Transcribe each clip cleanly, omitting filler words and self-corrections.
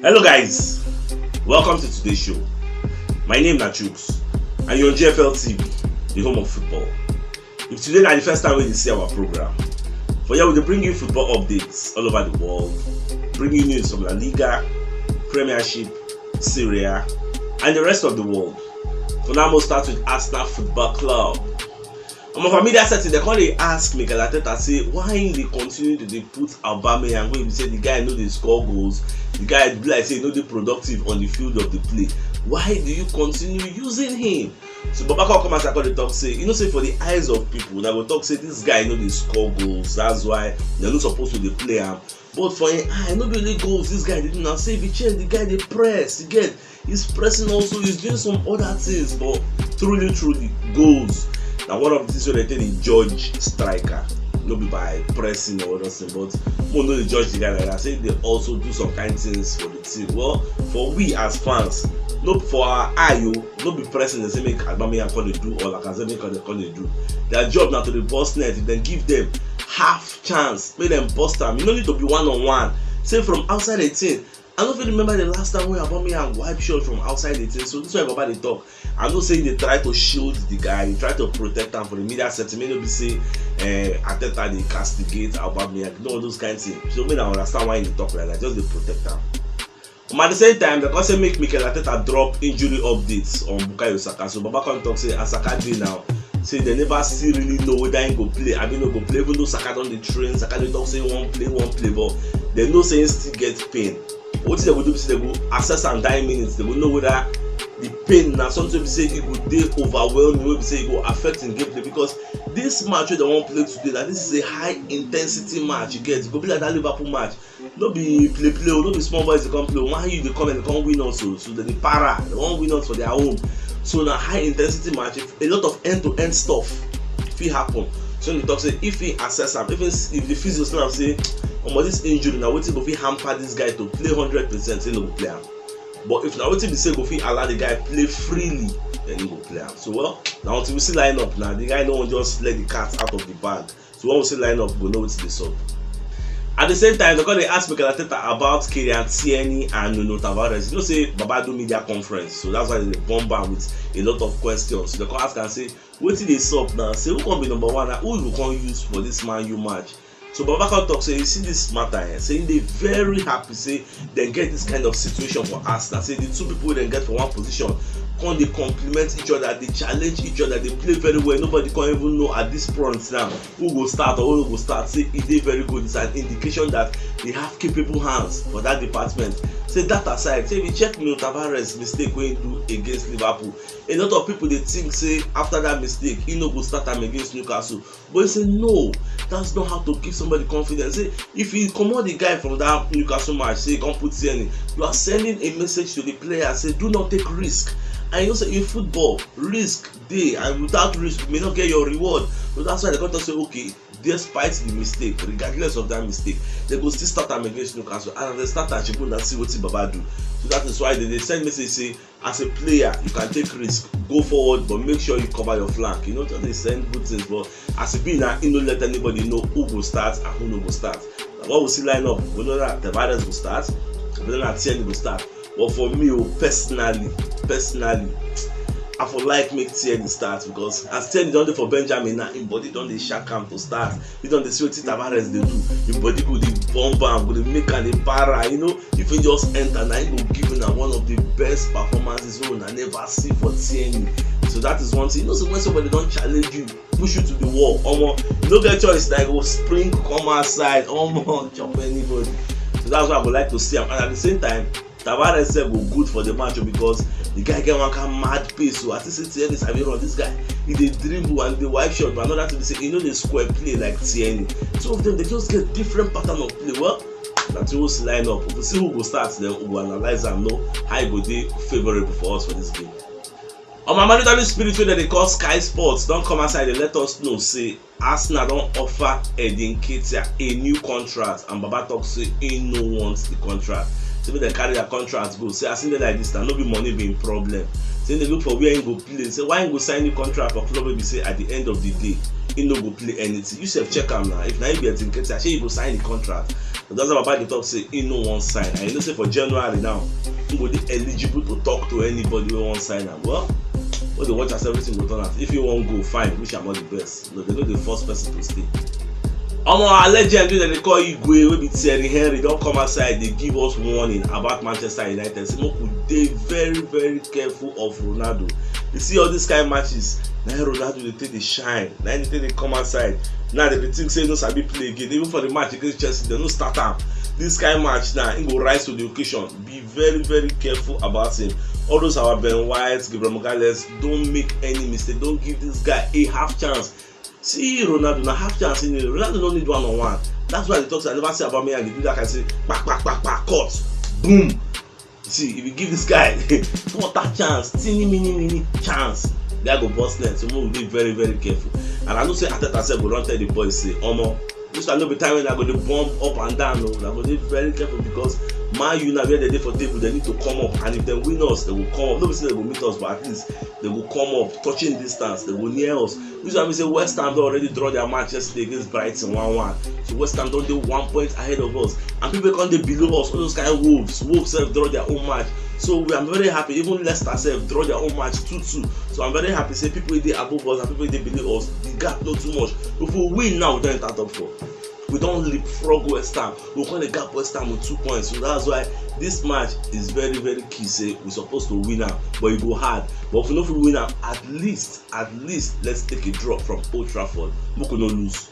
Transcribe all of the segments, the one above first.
Hello guys, welcome to today's show. My name is Chooks and you're on GFL TV, the home of football. If today is the first time we see our program, for here we'll bring you football updates all over the world, bring you news from La Liga, Premiership, Serie A, and the rest of the world. For now, we'll start with Arsenal Football Club. For media setting, they can't ask Mikel Arteta say why they continue to put Aubameyang when you say the guy know they score goals, the guy be like say no they productive on the field of the play. Why do you continue using him? So Babaka come and the talk say, say for the eyes of people, they will talk say this guy know they score goals, that's why they're not supposed to play him. But for him, no be only goals, this guy didn't say if you change the guy they press, he's pressing also, he's doing some other things, but truly goals. Now one of the things where they judge striker, not be by pressing or anything, but more no they judge the guy like that. Say they also do some kind of things for the team. Well, for we as fans, not for our eye, not be pressing the same make Aubameyang can do or like Lacazette can do. Their job now to the boss net, then give them half chance, make them bust them. You don't need to be one-on-one. Say from outside 18. I don't even remember the last time when Aubameyang wipe shot from outside 18. So this is why Baba they talk. I'm not saying they try to shield the guy, they try to protect him for the media setting. Maybe say Arteta they castigate Aubameyang, no those kinds of things. So maybe I understand why they talk like that, just they protect him. At the same time, they also make Mikel Arteta drop injury updates on Bukayo Saka. So Baba can talk say as Saka dey now, say they never still really know whether he go play. I mean, no go play even though Saka don dey train. Saka dey talk say one play, but they know say he still get pain. What they will do is they will assess and 9 minutes. They will know whether the pain now something we say it will dey overwhelming, we say it will affect in gameplay, because this match wey they wan play today, that this is a high intensity match. You get it go be like that Liverpool match. No be play, no be small boys they come play. One you they come and they come win also. So they para, they won't win us for their home. So na high intensity match, a lot of end-to-end stuff fit happen. So they talk say if he assess am, even if the physio now say this injury now wetin go fit hamper this guy to play 100%, say no go play am. But if now wetin be say go fit allow the guy play freely, then he go play am. So well, now until we see line up now, the guy no wan just let the cat out of the bag. So when we see line up, we go know wetin dey sup. At the same time, they ask Mikel Arteta about Kylian Tierney and Nuno Tavares. You know, say Baba do media conference, so that's why they bomb am with a lot of questions. So they can ask and say, wetin dey sup now? Say who can be number one? Who you can use for this Man U match? So Baba can talk say you see this matter here, saying they very happy say they get this kind of situation for Arsenal. Say the two people they get for one position, can they complement each other, they challenge each other, they play very well. Nobody can even know at this point now who will start or who will start. Say it is very good. It's an indication that they have capable hands for that department. Say that aside, say we check Nuno Tavares mistake when he do against Liverpool. A lot of people they think say after that mistake he no go start him against Newcastle, but he say no, that's not how to give somebody confidence. Say if you comot the guy from that Newcastle match, say you can't put Tierney, you are sending a message to the player. Say do not take risk. And you say in football, risk dey, and without risk you may not get your reward. So that's why they got to say okay, despite the mistake, regardless of that mistake, they go still start am against Newcastle, and they start at Chibun and see wetin Baba do. So that is why they send message say as a player you can take risk, go forward, but make sure you cover your flank. You know, just they send good things, but as a being he no let anybody know who go start and who no go start. Now, what we see line up, we know that Tavares go start, we know that Tierney go start. But for me, personally, I for like make Tierney start, because as Tierney don dey for Benjamin now, him body don dey shak am to start. He don dey see wetin Tavares dey do. Him body go dey bomb am, go dey make am dey para. You know, if he just enter, now he go give una one of the best performances wey una never see for Tierney. So that is one thing. You know, so when somebody don challenge you, push you to the wall, you no get choice. Like go spring, come outside, chop anybody. So that's why I would like to see him. And at the same time, Tavares said go good for the match because the guy get one kind mad pace. So at least Tierney sabi run. This guy he dey dribble and dey wipe shot, but another thing be say he no dey square play like Tierney. Two of them they just get different pattern of play. Well, that's who will line up. If we see who go start, then we will analyze and know how it go dey favorable for us for this game. On my monetary spirit wey they call Sky Sports don come outside and let us know say Arsenal don offer Edin Nketiah a new contract, and Baba talk say he no wants the contract. So make dem carry their contract go. Say as e dey like this, now no be money being problem. Say they look for where he go play. Say why he go sign new contract for club wey be say at the end of the day he no go play anything. You sef check am now. If na him be Nketiah, shey he go sign the contract? But that's why Baba dey talk say he no wan sign. And you know say for January now, he go dey eligible to talk to anybody wey wan sign am. Well, when they watch as everything go turn out. If you wan go, fine. Wish am all the best. No, they no the first person to stay. Our legend wey dem dey call Igwe wey be Thierry Henry don come outside dey give us warning about Manchester United. Say make we dey very very careful of Ronaldo. You see all these kind of matches, na Ronaldo dey take dey shine, na him dey come outside. Now dem dey think say he no sabi play again. Even for the match against Chelsea, dem no start am. This kind of match now, he go rise to the occasion. Be very very careful about him. All those our Ben White, Gabriel Magalhaes, don't make any mistake. Don't give this guy a half chance. See Ronaldo, na half chance in it. Ronaldo don't need one-on-one. That's why they talk. I never say about me and they do that. I say, back, cut, boom. See, if you give this guy quarter chance, teeny chance, guy go bust net. So we will be very very careful. And I know say Arteta said go run tell the boys say, Omo, this will not be time when I go to bomb up and down. No, I go to be very careful because Man U now where they dey for table, they need to come up, and if they win us, they will come up. Nobody say they will meet us, but at least they will come up, touching distance, they will near us. This is why we say West Ham don already draw their match yesterday against Brighton 1-1. So West Ham don dey 1 point ahead of us, and people come dey below us. All those kind of Wolves sef draw their own match. So we are very happy. Even Leicester sef draw their own match 2-2. So I'm very happy. Say people dey above us and people dey below us. The gap not too much. If we win now, we don't enter top 4. We don't leapfrog West Ham. We're going to gap West Ham with 2 points. So that's why this match is very, very key. Say we're supposed to win now, but it go hard. But if we don't win now, at least let's take a drop from Old Trafford. We could not lose.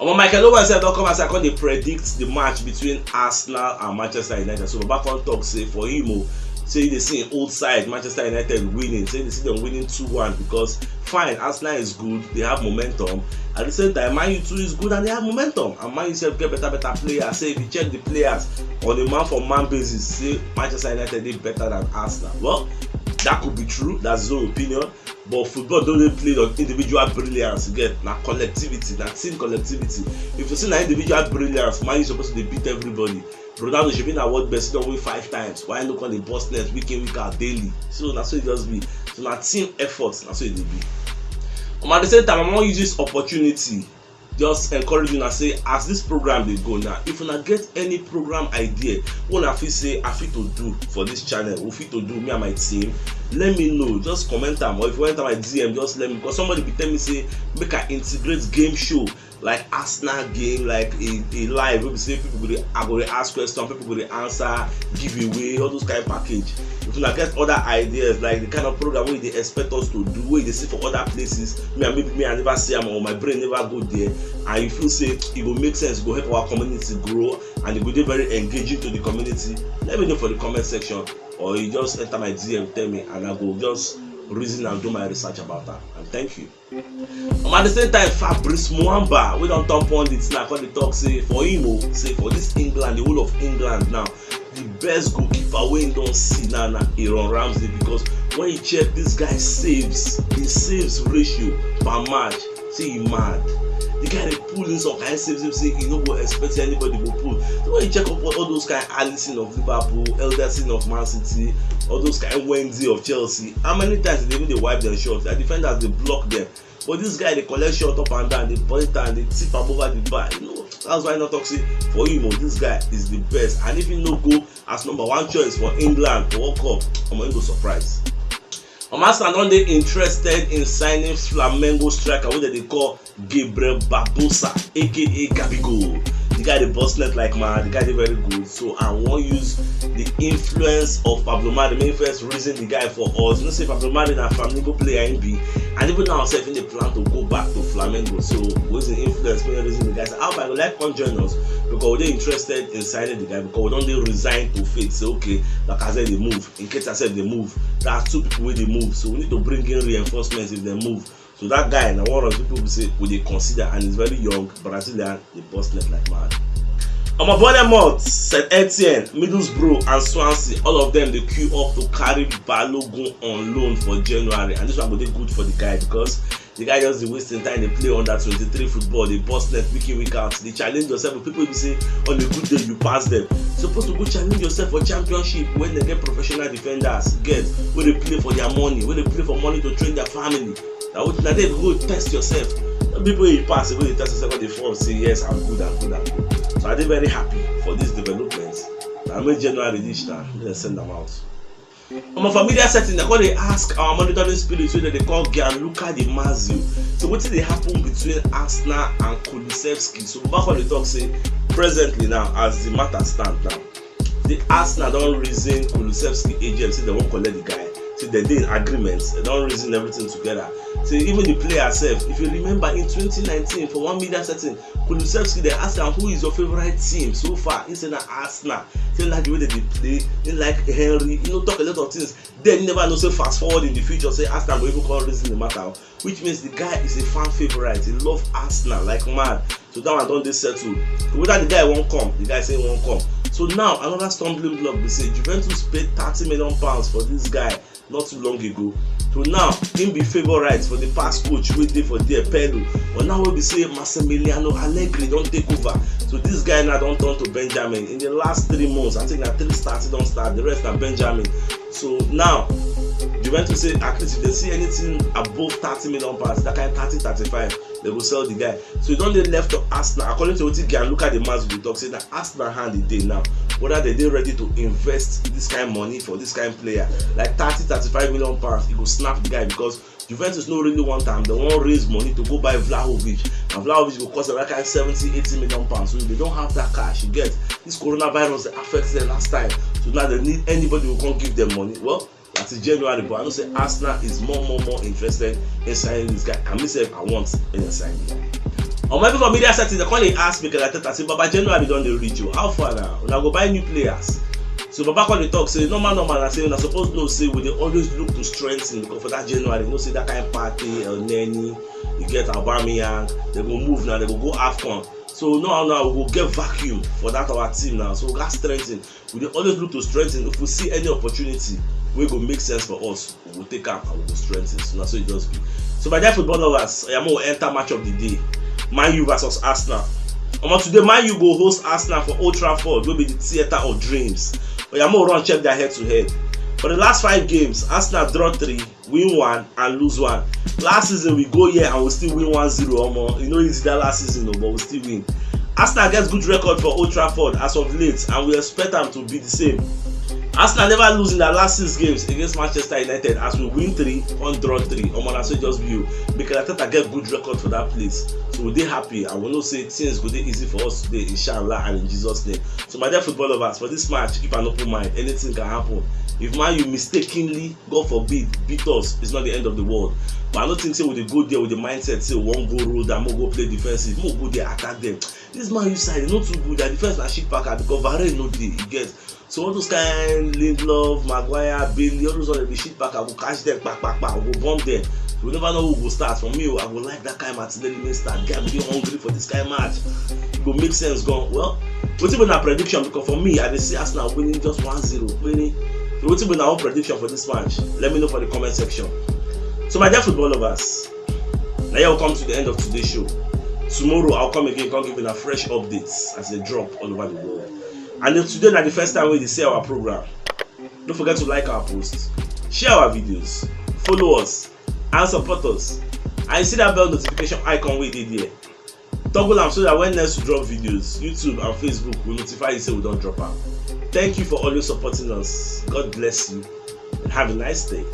Michael Owen said don't come as I can predict the match between Arsenal and Manchester United. So back on talk say for him, say they see old side Manchester United winning. Say they see them winning 2-1 because fine, Arsenal is good, they have momentum. At the same time, Man U too is good and they have momentum. And Man U self get better players. Say if you check the players on a man for man basis, say Manchester United is better than Arsenal. Well, that could be true. That's his own opinion. But football don't play on individual brilliance. You get na collectivity, na team collectivity. If you see na individual brilliance, Man U supposed to beat everybody. Ronaldo should be na world best. He don win 5 times. Why no call the boss net week in week out daily? So that's what it just be. So na team efforts. That's what it be. At the same time, I wan use this opportunity just encourage you and say as this program dey go now, if una get any program idea wey una feel say I fit to do for this channel, we fit to do, me and my team, let me know. Just comment am, or if you enter my DM, just let me, because somebody be tell me say make I integrate game show like Arsenal game, like a live wey be say people go dey, I go dey ask questions, people go dey answer, giveaway, all those kind of package. If una get other ideas like the kind of program wey they expect us to do, wey they see for other places, me I never see am, or my brain never go there, and you feel say it go make sense, it go help our community grow, and it go dey very engaging to the community, let me know for the comment section, or you just enter my DM, tell me, and I go just reason and do my research about that. And thank you. At the same time, Fabrice Muamba, we don't talk on it now, because they talk say for him, say for this England, the whole of England now, the best goalkeeper we don't see now Aaron Ramsey, because when you check this guy saves, his saves ratio per match, say he mad. The guy they pull in some kind of saves, say you know what expect anybody will pull. So when you check up all those kind of Alisson of Liverpool, Elderson of Man City, all those kind of Wendy of Chelsea, how many times they even they wipe their shots? The defenders they block them. But this guy they collect shot up and down, they point and they tip up over the bar. You know, that's why I not talk say for him, this guy is the best. And if he no go as number 1 choice for England for World Cup, I'm going to go surprise. Arsenal don dey interested in signing Flamengo striker wey they call Gabriel Barbosa, aka Gabigol. The guy dey bust net like man, the guy dey very good. So I wan use the influence of Pablo Mari, make first reason the guy for us. You know say Pablo Mari na Flamengo player in B, and even now sef in dey plan to go back to Flamengo. So who's the influence? Make reason the guy say, how I go like come join us, because we dey interested in signing the guy, because we don dey resign to fate. Say okay, like I said, they move. In case I said they move, that's 2 people wey dey move. So we need to bring in reinforcements if they move. So that guy, now one of the people we say we they consider, and he's very young, Brazilian, they bust net like mad. Bournemouth, St Etienne, Middlesbrough, and Swansea, all of them they queue up to carry Balogun on loan for January, and this one will be good for the guy because the guy just wasting time. They play under 23 football, they bust net week in week out. They challenge yourself. But people will say on a good day you pass them. You're supposed to go challenge yourself for championship when they get professional defenders, get where they play for their money, where they play for money to train their family. Now they go test yourself. People he pass, they go to test second, they form, say yes, I'm good. So I did very happy for this development. I made January this time, then send them out. On my familiar setting, they ask our monitoring spirit whether they call Gianluca Di Marzio. So what did they happen between Arsenal and Kulusevski? So back on the talk say presently now, as the matter stand now, the Arsenal don't reason Kulusevski agent say they won't collect the guy. See they did agreements, they don't reason everything together. So even the player self, if you remember in 2019 for one media setting, Kulusevski they asked him who is your favorite team so far. He said Arsenal. They like the way they play, they like Henry, talk a lot of things. They never know, say fast forward in the future, say Arsenal will even call reason the matter. Which means the guy is a fan favorite. He love Arsenal like mad. So that one don't they settle. Whether the guy won't come, the guy say won't come. So now another stumbling block, they say Juventus paid £30 million for this guy not too long ago. So now him be favorite for the past coach waiting for their Pedro. But now we say Massimiliano Allegri don't take over. So this guy now don't turn to Benjamin. In the last 3 months, I think that 3 starts, don't start, the rest are Benjamin. So now Juventus say at least if they see anything above £30 million, that kind of 30-35, they will sell the guy. So you don't they left to Arsenal. According to what Gianluca Di Marzio will talk, say that Arsenal hand the day now. Whether they ready to invest this kind of money for this kind of player, like £30-35 million, he go snap the guy because Juventus no really want time. They won't raise money to go buy Vlahovic, and Vlahovic will cost like £70-80 million. So if they don't have that cash, you get this coronavirus that affected them last time. So now they need anybody who can give them money. Well, that is January, but I know say Arsenal is more interested in signing this guy. And myself, I want in signing the guy. On my people media settings, they call ask me because I say, Baba January don't they reach you? How far now? When I go buy new players. So Baba call the talk say normal. I say I suppose no say we they always look to strengthen because for that January, say that kind of party, El Neni, you get Aubameyang, they go move now, they go AFCON. So now we will get vacuum for that our team now. So we got strengthen. We they always look to strengthen. If we see any opportunity, we go make sense for us. We will take up and we will strengthen. So that's what it does be. So by that football lovers, I am going to enter match of the day. Man U versus Arsenal. Today, Man U go host Arsenal for Old Trafford, will be the theatre of dreams. But I'm going to run check their head to head. For the last 5 games, Arsenal draw 3, win 1, and lose 1. Last season, we go here and we still win 1-0. It's that last season, but we still win. Arsenal gets good record for Old Trafford as of late, and we expect them to be the same. Arsenal never lose in their last 6 games against Manchester United as we win 3 and draw 3. That's just view because I get good record for that place. So we're happy and we know say things go easy for us today, inshallah and in Jesus' name. So my dear football lovers, for this match, keep an open mind. Anything can happen. If Man U mistakenly, God forbid, beat us, it's not the end of the world. But I don't think say we go there with the mindset say we won't go road and we'll go play defensive. We'll go there attack them. This Man U side is not too good. Their defense na shit packer because Varane no dey. You get. So all those kind Lindelof, Maguire, Bailey, all those other the shit packer will catch them, back, we'll bomb them. So we never know who will start. For me, I would like that kind of Martinelli main start. Guy will be hungry for this kind of match. It will make sense. Well, what's even a prediction? Because for me, I see Arsenal winning just 1-0. Winning. So what's even our prediction for this match? Let me know for the comment section. So my dear football lovers, now you will come to the end of today's show. Tomorrow I'll come again, come giving a fresh updates as they drop all over the world. And if today is the first time we see our program, don't forget to like our posts, share our videos, follow us, and support us. And you see that bell notification icon we did here. Toggle them so that when next we drop videos, YouTube and Facebook will notify you say we don't drop out. Thank you for always supporting us. God bless you and have a nice day.